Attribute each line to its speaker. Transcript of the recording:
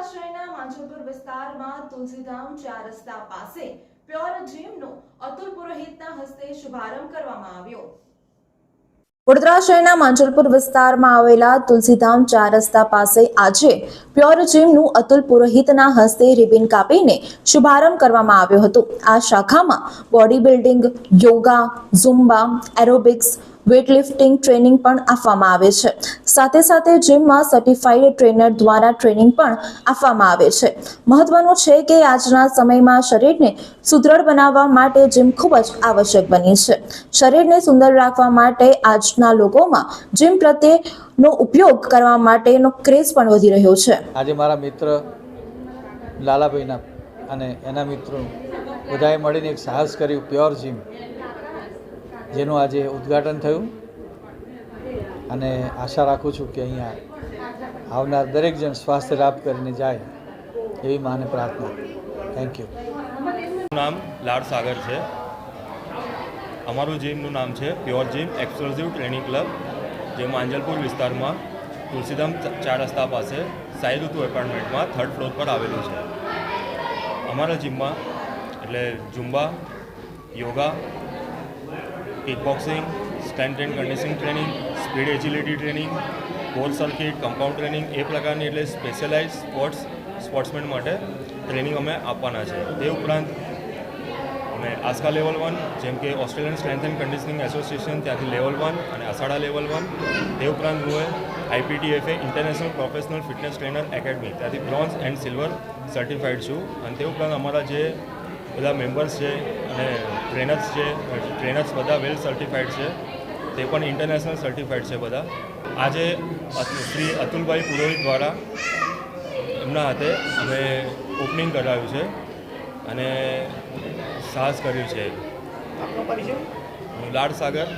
Speaker 1: શહેરના માંજલપુર વિસ્તારમાં તુલસીધામ 4 રસ્તા પાસે પ્યોર જીમનો અતુલ પુરોહિતના હસ્તે શુભારંભ કરવામાં આવ્યો। વડોદરા શહેરના માંજલપુર વિસ્તારમાં આવેલા તુલસીધામ 4 રસ્તા પાસે આજે પ્યોર જીમનું અતુલ પુરોહિતના હસ્તે રિબિન કાપીને શુભારંભ કરવામાં આવ્યો હતો। આ શાખામાં body building, yoga, ઝુમ્બા, aerobics, weightlifting training પણ આપવામાં આવે છે। સાથે સાથે જીમમાં સર્ટિફાઈડ ટ્રેનર દ્વારા ટ્રેનિંગ પણ આપવામાં આવે છે। મહત્વનું છે કે આજના સમયમાં શરીરને સુદૃઢ બનાવવા માટે જીમ ખૂબ જ આવશ્યક બની છે। શરીરને સુંદર રાખવા માટે આજના લોકોમાં જીમ પ્રત્યેનો ઉપયોગ કરવા માટેનો ક્રેઝ પણ વધી રહ્યો છે।
Speaker 2: આજે મારા મિત્ર લાલાભાઈના અને એના મિત્રો બધાએ મળીને એક સાહસ કર્યું પ્યોર જીમ, જેનું આજે ઉદ્ઘાટન થયું અને આશા રાખું છું કે અહીંયા આવનાર દરેક જણ સ્વાસ્થ્ય લાભ કરીને જાય એવી માને પ્રાર્થના। Thank you.
Speaker 3: નામ લાડ સાગર છે। અમારું જીમનું નામ છે pure gym exclusive training club, જે માંજલપુર વિસ્તારમાં તુલસીધામ 4 રસ્તા પાસે સાઈ ઋતુ એપાર્ટમેન્ટમાં 3rd ફ્લોર પર આવેલું છે। અમારા જીમમાં એટલે Zumba, yoga, kickboxing, strength and conditioning training, speed agility training, core circuit, compound training, એ પ્રકારની એટલે સ્પેશિયલાઇઝ સ્પોર્ટ્સમેન માટે ટ્રેનિંગ અમે આપવાના છે। તે ઉપરાંત અમે આસ્કા લેવલ 1, જેમ કે Australian strength and conditioning association, ત્યાંથી લેવલ 1 અને અસાડા લેવલ 1, તે ઉપરાંત હું IPTFA international professional fitness trainer academy, ત્યાંથી બ્રોન્ઝ એન્ડ સિલ્વર સર્ટિફાઈડ છું। અને તે ઉપરાંત અમારા જે બધા મેમ્બર્સ છે અને ટ્રેનર્સ બધા વેલ સર્ટિફાઈડ છે, તે પણ ઇન્ટરનેશનલ સર્ટિફાઈડ છે બધા। આજે શ્રી અતુલભાઈ પુરોહિત દ્વારા એમના હાથે અમે ઓપનિંગ કરાવ્યું છે અને સાહસ કર્યું છે। હું લાડ સાગર,